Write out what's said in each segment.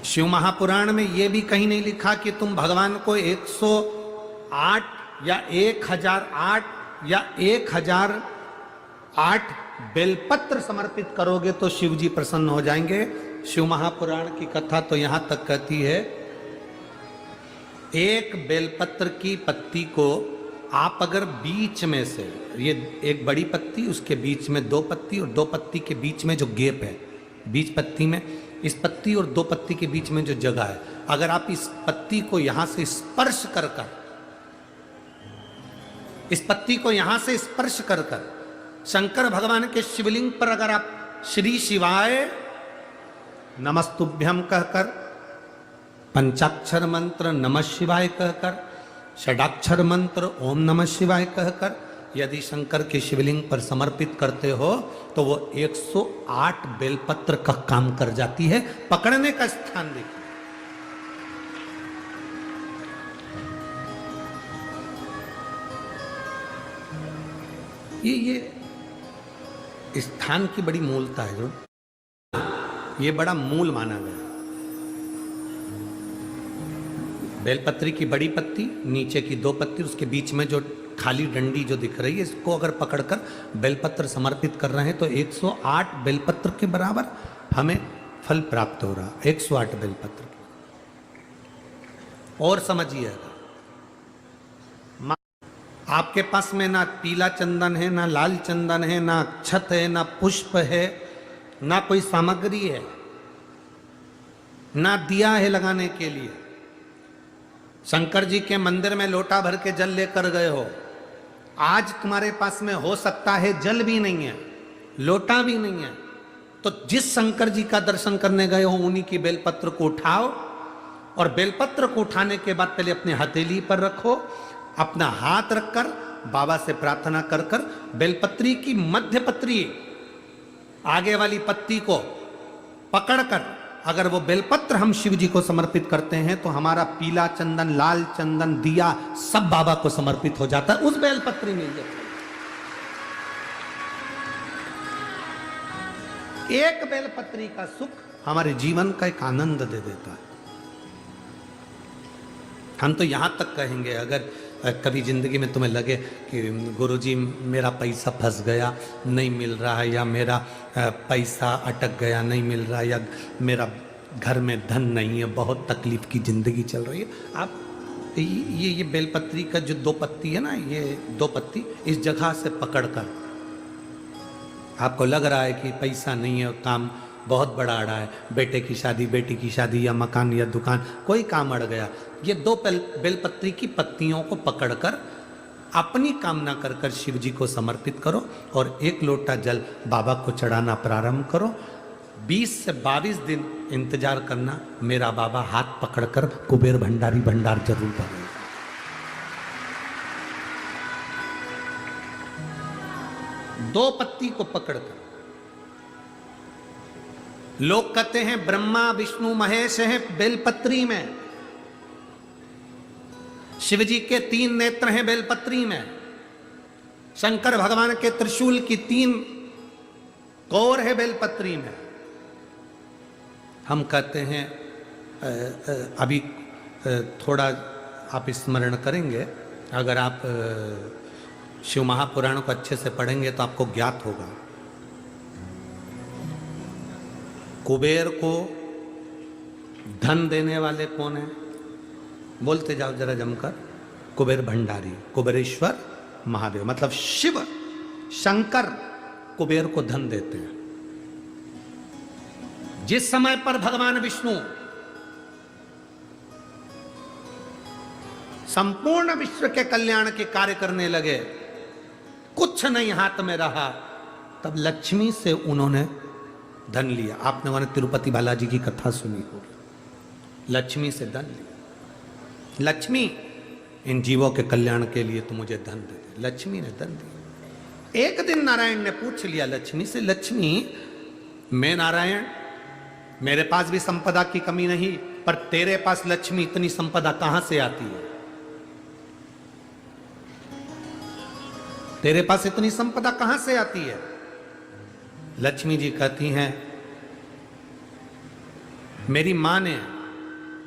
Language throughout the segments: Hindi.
शिव महापुराण में यह भी कहीं नहीं लिखा कि तुम भगवान को 108 या 1008 या 1008 बेलपत्र समर्पित करोगे तो शिव जी प्रसन्न हो जाएंगे। शिव महापुराण की कथा तो यहां तक कहती है, एक बेलपत्र की पत्ती को आप अगर बीच में से, ये एक बड़ी पत्ती, उसके बीच में 2 पत्ती और 2 पत्ती के बीच में जो गैप है, बीच पत्ती में, इस पत्ती और 2 पत्ती के बीच में जो जगह है, अगर आप इस पत्ती को यहां से स्पर्श कर कर, इस पत्ती को यहां से स्पर्श कर कर शंकर भगवान के शिवलिंग पर अगर आप श्री शिवाय नमस्तुभ्यम कहकर, पंचाक्षर मंत्र नमः शिवाय कहकर, षडाक्षर मंत्र ओम नमः शिवाय कहकर यदि शंकर के शिवलिंग पर समर्पित करते हो तो वो 108 बेलपत्र का काम कर जाती है। पकड़ने का स्थान देखिए, ये स्थान की बड़ी मूलता है, जो ये बड़ा मूल माना गया। बेलपत्री की बड़ी पत्ती, नीचे की 2 पत्ती, उसके बीच में जो खाली डंडी जो दिख रही है, इसको अगर पकड़कर बेलपत्र समर्पित कर रहे हैं तो 108 बेलपत्र के बराबर हमें फल प्राप्त हो रहा, 108 बेलपत्र। और समझिएगा, आपके पास में ना पीला चंदन है, ना लाल चंदन है, ना अक्षत है, ना पुष्प है, ना कोई सामग्री है, ना दिया है लगाने के लिए। शंकर जी के मंदिर में लोटा भर के जल लेकर गए हो, आज तुम्हारे पास में हो सकता है जल भी नहीं है, लोटा भी नहीं है, तो जिस शंकर जी का दर्शन करने गए हो उन्हीं की बेलपत्र को उठाओ और बेलपत्र को उठाने के बाद पहले अपने हथेली पर रखो, अपना हाथ रखकर बाबा से प्रार्थना कर कर बेलपत्री की मध्य पत्री, आगे वाली पत्ती को पकड़कर अगर वो बेलपत्र हम शिव जी को समर्पित करते हैं तो हमारा पीला चंदन, लाल चंदन, दिया सब बाबा को समर्पित हो जाता है उस बेलपत्री में। एक बेलपत्री का सुख हमारे जीवन का एक आनंद दे देता है। हम तो यहां तक कहेंगे, अगर कभी जिंदगी में तुम्हें लगे कि गुरुजी मेरा पैसा फंस गया नहीं मिल रहा है, या मेरा पैसा अटक गया नहीं मिल रहा है, या मेरा घर में धन नहीं है, बहुत तकलीफ की जिंदगी चल रही है, आप ये बेलपत्री का जो 2 पत्ती है ना, ये 2 पत्ती इस जगह से पकड़कर, आपको लग रहा है कि पैसा नहीं है, काम बहुत बड़ा अड़ा है, बेटे की शादी, बेटी की शादी, या मकान या दुकान, कोई काम अड़ गया, ये 2 बेलपत्री की पत्तियों को पकड़कर अपनी कामना कर कर शिव जी को समर्पित करो और 1 लोटा जल बाबा को चढ़ाना प्रारंभ करो। 20 से 22 दिन इंतजार करना, मेरा बाबा हाथ पकड़कर कुबेर भंडारी भंडार जरूर भरेगा। दो पत्ती को पकड़कर, लोग कहते हैं ब्रह्मा विष्णु महेश हैं बेलपत्री में, शिव जी के 3 नेत्र हैं बेलपत्री में, शंकर भगवान के त्रिशूल की 3 कोर है बेलपत्री में। हम कहते हैं अभी थोड़ा आप स्मरण करेंगे, अगर आप शिव महापुराण को अच्छे से पढ़ेंगे तो आपको ज्ञात होगा, कुबेर को धन देने वाले कौन है? बोलते जाओ जरा जमकर, कुबेर भंडारी, कुबेरेश्वर महादेव, मतलब शिव शंकर कुबेर को धन देते हैं। जिस समय पर भगवान विष्णु संपूर्ण विश्व के कल्याण के कार्य करने लगे, कुछ नहीं हाथ में रहा, तब लक्ष्मी से उन्होंने धन लिया। आपने वहां तिरुपति बालाजी की कथा सुनी होगी, लक्ष्मी से धन लिया। लक्ष्मी, इन जीवों के कल्याण के लिए तो मुझे धन दे दे। लक्ष्मी ने धन दिया। एक दिन नारायण ने पूछ लिया लक्ष्मी से, लक्ष्मी मैं नारायण, मेरे पास भी संपदा की कमी नहीं, पर तेरे पास लक्ष्मी इतनी संपदा कहां से आती है? तेरे पास इतनी संपदा कहां से आती है? लक्ष्मी जी कहती हैं, मेरी माँ ने,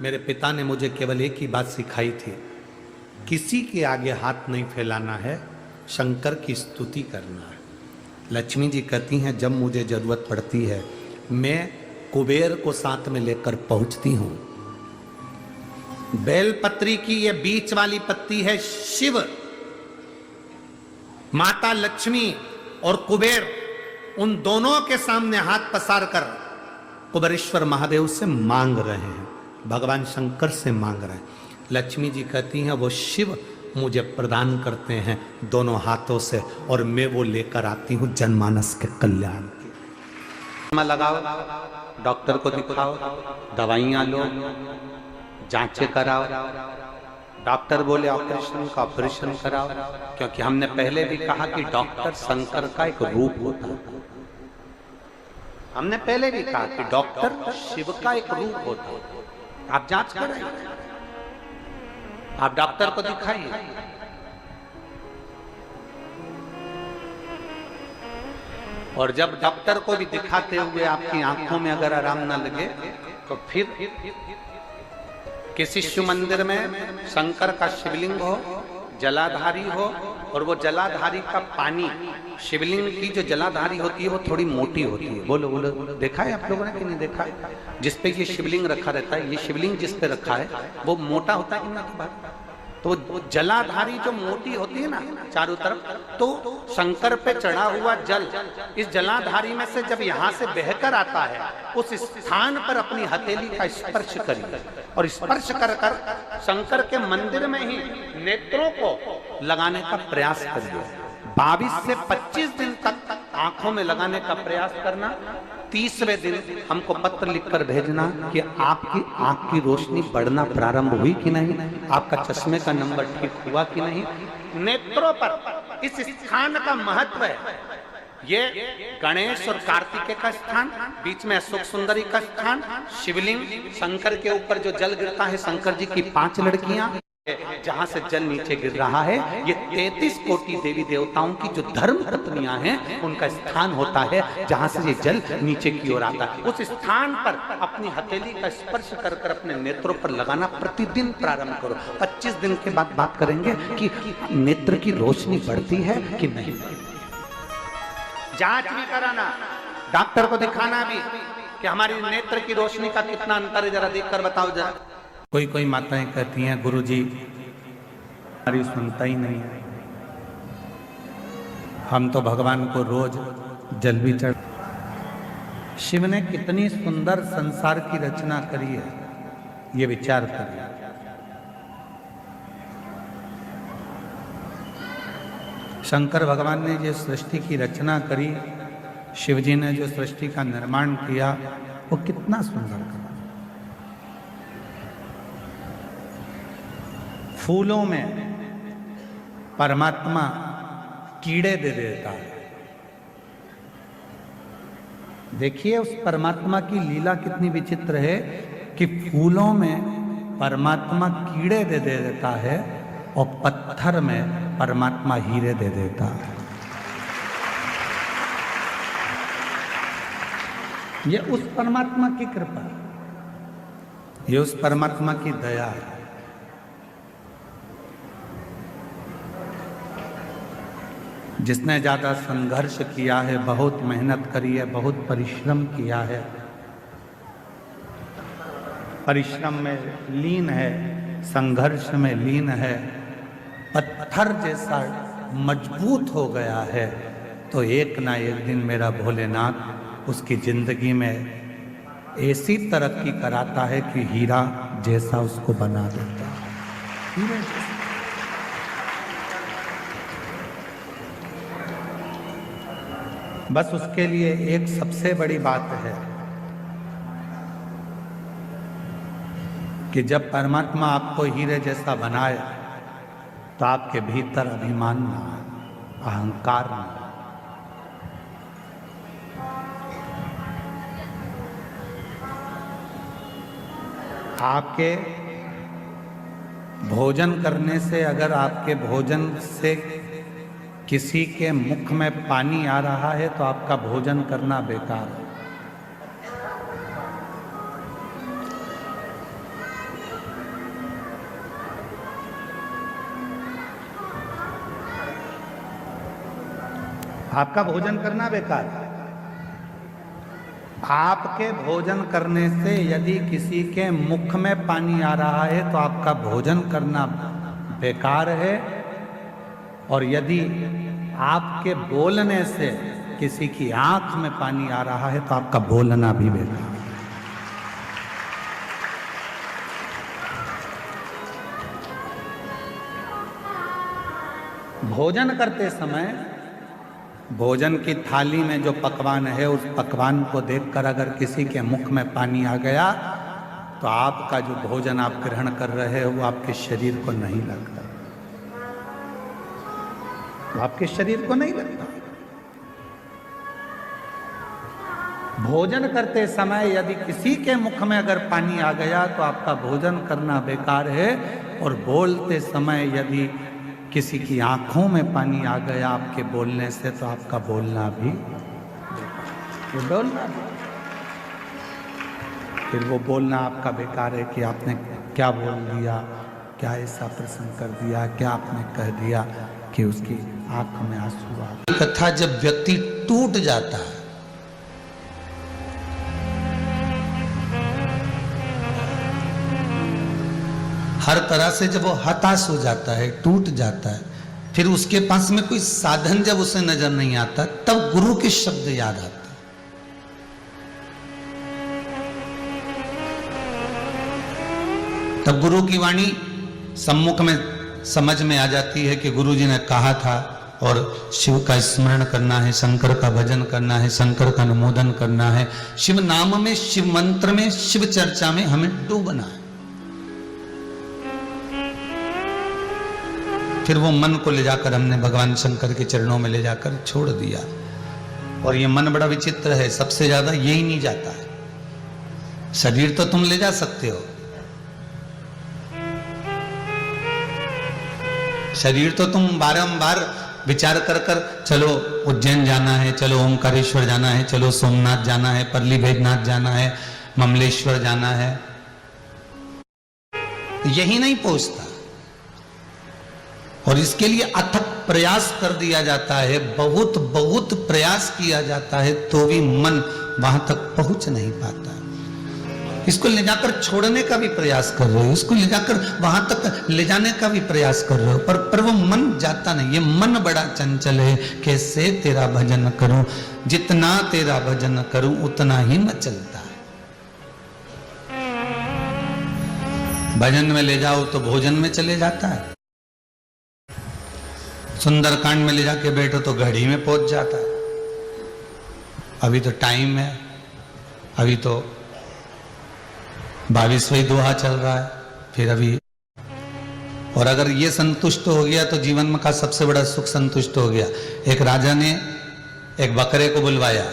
मेरे पिता ने मुझे केवल एक ही बात सिखाई थी, किसी के आगे हाथ नहीं फैलाना है, शंकर की स्तुति करना है। लक्ष्मी जी कहती हैं जब मुझे जरूरत पड़ती है मैं कुबेर को साथ में लेकर पहुंचती हूं। बेलपत्री की ये बीच वाली पत्ती है शिव, माता लक्ष्मी और कुबेर, उन दोनों के सामने हाथ पसार कर कुबेरेश्वर महादेव से मांग रहे हैं, भगवान शंकर से मांग रहे हैं। लक्ष्मी जी कहती हैं वो शिव मुझे प्रदान करते हैं दोनों हाथों से और मैं वो लेकर आती हूं जनमानस के कल्याण की। लगाओ, डॉक्टर को दिखाओ, दवाइयां लो, जांचें कराओ, डॉक्टर बोले ऑपरेशन का ऑपरेशन कराओ, क्योंकि हमने पहले भी कहा कि डॉक्टर शंकर का एक रूप होता है। हमने पहले भी कहा कि डॉक्टर शिव का एक रूप होता है। आप जांच कराइए, आप डॉक्टर को दिखाइए। और जब डॉक्टर को भी दिखाते हुए आपकी आंखों में अगर आराम न लगे तो फिर किसी शिव मंदिर में शंकर का शिवलिंग हो, जलाधारी हो, और वो जलाधारी का पानी, शिवलिंग की जो जलाधारी होती है वो थोड़ी मोटी होती है। बोलो बोलो, देखा है आप लोगों ने कि नहीं देखा? जिस पे ये शिवलिंग रखा रहता है, ये शिवलिंग जिस पे रखा है वो मोटा होता है कि ना? तो जलाधारी जो मोटी होती है ना चारों तरफ, तो शंकर पे चढ़ा हुआ जल इस जलाधारी में से जब यहाँ से बहकर आता है, उस स्थान पर अपनी हथेली का स्पर्श करिए और स्पर्श कर कर शंकर के मंदिर में ही नेत्रों को लगाने का प्रयास करिए। 22 से 25 दिन तक आंखों में लगाने का प्रयास करना। 30वें दिन हमको पत्र लिखकर भेजना कि आपकी आंख की रोशनी बढ़ना प्रारंभ हुई कि नहीं, आपका चश्मे का नंबर ठीक हुआ कि नहीं। नेत्रों पर इस स्थान का महत्व है। ये गणेश और कार्तिकेय का स्थान, बीच में अशोक सुंदरी का स्थान, शिवलिंग, शंकर के ऊपर जो जल गिरता है, शंकर जी की 5 लड़कियां, जहां से जल नीचे गिर रहा है, ये 33 कोटि देवी देवताओं की जो धर्म पत्नियां हैं उनका स्थान होता है, जहां से ये जल नीचे की ओर आता है। उस स्थान पर अपनी हथेली का स्पर्श कर कर अपने नेत्रों पर लगाना प्रतिदिन प्रारंभ करो। 25 दिन के बाद बात करेंगे कि नेत्र की रोशनी बढ़ती है कि नहीं। जांच भी कराना, डॉक्टर को दिखाना भी कि हमारी नेत्र की रोशनी का कितना अंतर है, जरा देख कर बताओ जरा। कोई माताएं कहती हैं गुरुजी हमारी सुनता ही नहीं है, हम तो भगवान को रोज जल भी चढ़। शिव ने कितनी सुंदर संसार की रचना करी है, ये विचार करिए। शंकर भगवान ने जो सृष्टि की रचना करी, शिव जी ने जो सृष्टि का निर्माण किया, वो कितना सुंदर करा। फूलों में परमात्मा कीड़े दे देता है। देखिए उस परमात्मा की लीला कितनी विचित्र है कि फूलों में परमात्मा कीड़े दे देता है और पत्थर में परमात्मा हीरे दे देता है। ये उस परमात्मा की कृपा, ये उस परमात्मा की दया है। जिसने ज्यादा संघर्ष किया है, बहुत मेहनत करी है, बहुत परिश्रम किया है, परिश्रम में लीन है, संघर्ष में लीन है, पत्थर जैसा मजबूत हो गया है, तो एक ना एक दिन मेरा भोलेनाथ उसकी जिंदगी में ऐसी तरक्की कराता है कि हीरा जैसा उसको बना देता है। हीरे जैसा। बस उसके लिए एक सबसे बड़ी बात है कि जब परमात्मा आपको हीरे जैसा बनाए तो आपके भीतर अभिमान ना आए, अहंकार ना आए। आपके भोजन करने से, अगर आपके भोजन से किसी के मुख में पानी आ रहा है तो आपका भोजन करना बेकार है। आपका भोजन करना बेकार है। आपके भोजन करने से यदि किसी के मुख में पानी आ रहा है तो आपका भोजन करना बेकार है, और यदि आपके बोलने से किसी की आंख में पानी आ रहा है तो आपका बोलना भी बेकार है। भोजन करते समय भोजन की थाली में जो पकवान है उस पकवान को देखकर अगर किसी के मुख में पानी आ गया तो आपका जो भोजन आप ग्रहण कर रहे हो वो आपके शरीर को नहीं लगता, वो आपके शरीर को नहीं लगता। भोजन करते समय यदि किसी के मुख में अगर पानी आ गया तो आपका भोजन करना बेकार है, और बोलते समय यदि किसी की आंखों में पानी आ गया आपके बोलने से तो आपका बोलना भी बोलना भी। फिर वो बोलना आपका बेकार है कि आपने क्या बोल दिया, क्या ऐसा प्रसंग कर दिया, क्या आपने कह दिया कि उसकी आंख में आंसू आ गए। कथा जब व्यक्ति टूट जाता है, हर तरह से जब वो हताश हो जाता है, टूट जाता है, फिर उसके पास में कोई साधन जब उसे नजर नहीं आता तब गुरु के शब्द याद आते। तब गुरु की वाणी सम्मुख में समझ में आ जाती है कि गुरु जी ने कहा था, और शिव का स्मरण करना है, शंकर का भजन करना है, शंकर का अनुमोदन करना है, शिव नाम में, शिव मंत्र में, शिव चर्चा में हमें डूबना है। फिर वो मन को ले जाकर हमने भगवान शंकर के चरणों में ले जाकर छोड़ दिया। और ये मन बड़ा विचित्र है, सबसे ज्यादा यही नहीं जाता है। शरीर तो तुम ले जा सकते हो, शरीर तो तुम बारंबार विचार कर कर चलो उज्जैन जाना है, चलो ओमकारेश्वर जाना है, चलो सोमनाथ जाना है, परली बैजनाथ जाना है, ममलेश्वर जाना है, यही नहीं पहुंचता। और इसके लिए अथक प्रयास कर दिया जाता है, बहुत बहुत प्रयास किया जाता है, तो भी मन वहां तक पहुंच नहीं पाता। इसको ले जाकर छोड़ने का भी प्रयास कर रहे हो, इसको ले जाकर वहां तक ले जाने का भी प्रयास कर रहे हो, पर वो मन जाता नहीं। ये मन बड़ा चंचल है। कैसे तेरा भजन करूं, जितना तेरा भजन करूं उतना ही मचलता है। भजन में ले जाओ तो भोजन में चले जाता है, सुंदरकांड में ले जाके बैठो तो घड़ी में पहुंच जाता है। अभी तो टाइम है, अभी तो 22वां दोहा चल रहा है, फिर अभी। और अगर ये संतुष्ट हो गया तो जीवन में का सबसे बड़ा सुख संतुष्ट हो गया। एक राजा ने एक बकरे को बुलवाया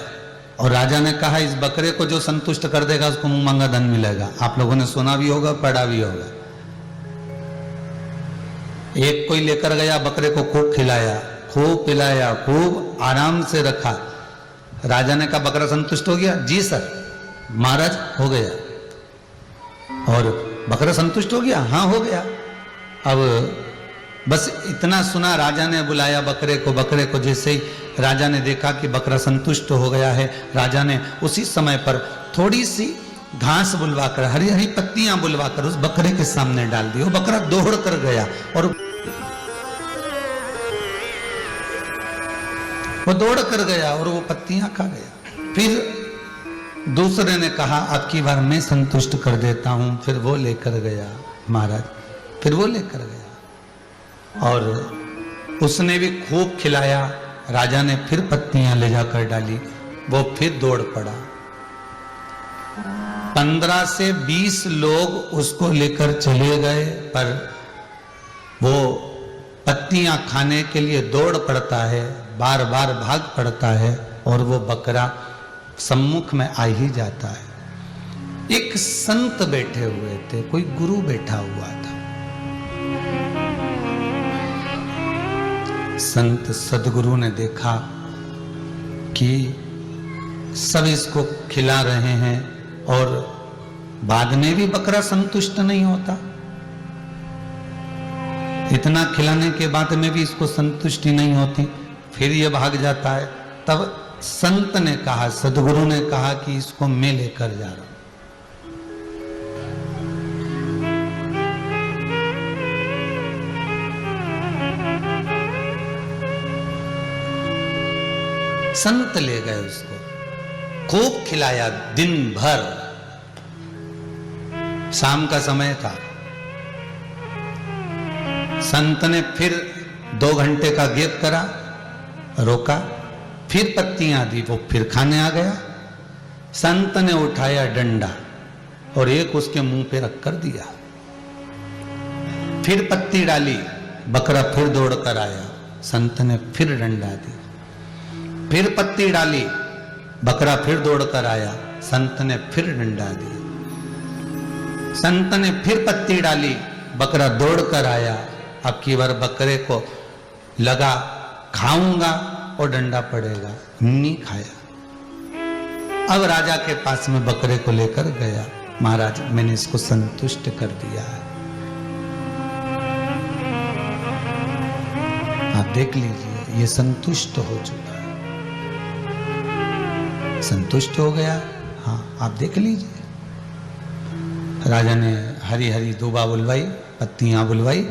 और राजा ने कहा इस बकरे को जो संतुष्ट कर देगा उसको मुंह मांगा धन मिलेगा। आप लोगों ने सुना भी होगा, पढ़ा भी होगा। एक कोई लेकर गया, बकरे को खूब खिलाया, खूब पिलाया, खूब आराम से रखा। राजा ने कहा बकरा संतुष्ट हो गया? जी सर महाराज हो गया। और बकरा संतुष्ट हो गया? हाँ हो गया। अब बस इतना सुना, राजा ने बुलाया बकरे को। बकरे को जैसे ही राजा ने देखा कि बकरा संतुष्ट हो गया है, राजा ने उसी समय पर थोड़ी सी घास बुलवाकर, हरी हरी पत्तियां बुलवाकर उस बकरे के सामने डाल दी। वो बकरा दौड़ कर गया और वो दौड़ कर गया और वो पत्तियां खा गया। फिर दूसरे ने कहा अब की बार मैं संतुष्ट कर देता हूं। फिर वो लेकर गया महाराज, फिर वो लेकर गया और उसने भी खूब खिलाया। राजा ने फिर पत्तियां ले जाकर डाली, वो फिर दौड़ पड़ा। 15 से 20 लोग उसको लेकर चले गए, पर वो पत्तियां खाने के लिए दौड़ पड़ता है, बार बार भाग पड़ता है और वो बकरा सम्मुख में आ ही जाता है। एक संत बैठे हुए थे, कोई गुरु बैठा हुआ था। संत सदगुरु ने देखा कि सब इसको खिला रहे हैं और बाद में भी बकरा संतुष्ट नहीं होता, इतना खिलाने के बाद में भी इसको संतुष्टि नहीं होती। फिर ये भाग जाता है। तब संत ने कहा, सदगुरु ने कहा कि इसको मैं लेकर जा रहा हूं। संत ले गए उसको, खूब खिलाया दिन भर। शाम का समय था। संत ने फिर 2 घंटे का गैप करा, रोका, फिर पत्तियां दी, वो फिर खाने आ गया। संत ने उठाया डंडा और एक उसके मुंह पे रख कर दिया। फिर पत्ती डाली, बकरा फिर दौड़ कर आया। संत ने फिर डंडा दी, फिर पत्ती डाली, बकरा फिर दौड़ कर आया। संत ने फिर डंडा दिया। संत ने फिर पत्ती डाली, बकरा दौड़ कर आया। अब की बार बकरे को लगा खाऊंगा और डंडा पड़ेगा, नहीं खाया। अब राजा के पास में बकरे को लेकर गया, महाराज मैंने इसको संतुष्ट कर दिया है, आप देख लीजिए ये संतुष्ट हो चुका है, संतुष्ट हो गया। हाँ आप देख लीजिए। राजा ने हरी हरी दूबा बुलवाई, पत्तियां बुलवाई,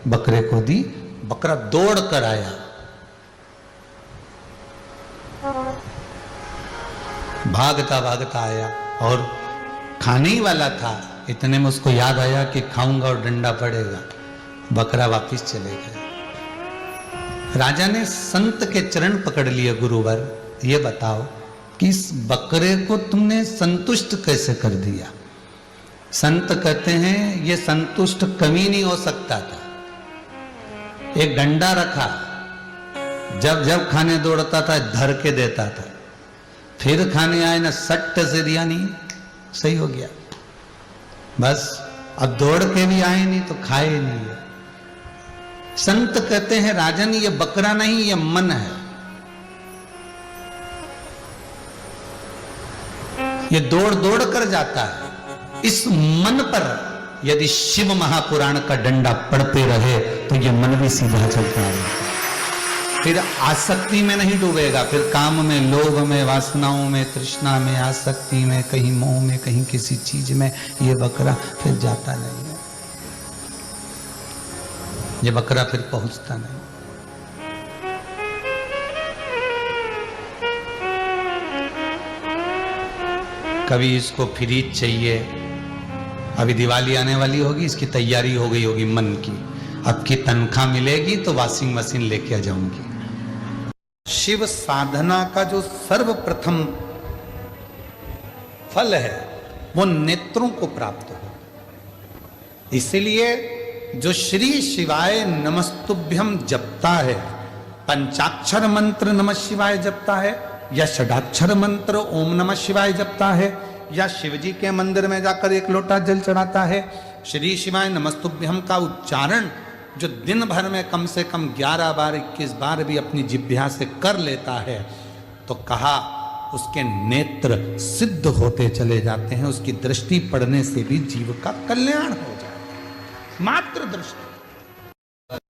बकरे को दी, बकरा दौड़ कर आया। भागता भागता आया और खाने ही वाला था, इतने में उसको याद आया कि खाऊंगा और डंडा पड़ेगा। बकरा वापिस चले गए। राजा ने संत के चरण पकड़ लिए, गुरुवर ये बताओ कि इस बकरे को तुमने संतुष्ट कैसे कर दिया? संत कहते हैं ये संतुष्ट कभी नहीं हो सकता था। एक डंडा रखा, जब जब खाने दौड़ता था धर के देता था, फिर खाने आए ना सट्ट से दिया, नहीं सही हो गया बस। अब दौड़ के भी आए नहीं तो खाए नहीं। संत कहते हैं राजन ये बकरा नहीं, ये मन है, ये दौड़ दौड़ कर जाता है। इस मन पर यदि शिव महापुराण का डंडा पड़ते रहे तो ये मन भी सीधा चलता रहेगा, फिर आसक्ति में नहीं डूबेगा, फिर काम में, लोभ में, वासनाओं में, तृष्णा में, आसक्ति में, कहीं मोह में, कहीं किसी चीज में ये बकरा फिर जाता नहीं है, ये बकरा फिर पहुंचता नहीं। कभी इसको फ्रिज चाहिए, अभी दिवाली आने वाली होगी, इसकी तैयारी हो गई होगी मन की, अब की तनख्वाह मिलेगी तो वॉशिंग मशीन लेके आ जाऊंगी। शिव साधना का जो सर्वप्रथम फल है वो नेत्रों को प्राप्त हो। इसलिए जो श्री शिवाय नमस्तुभ्यम जपता है, पंचाक्षर मंत्र नमः शिवाय जपता है, या षडाक्षर मंत्र ओम नमः शिवाय जपता है, या शिवजी के मंदिर में जाकर 1 लोटा जल चढ़ाता है, श्री शिवाय नमस्तुभ्यम का उच्चारण जो दिन भर में कम से कम 11 बार 21 बार भी अपनी जिह्वा से कर लेता है, तो कहा उसके नेत्र सिद्ध होते चले जाते हैं, उसकी दृष्टि पड़ने से भी जीव का कल्याण हो जाता है। मात्र दृष्टि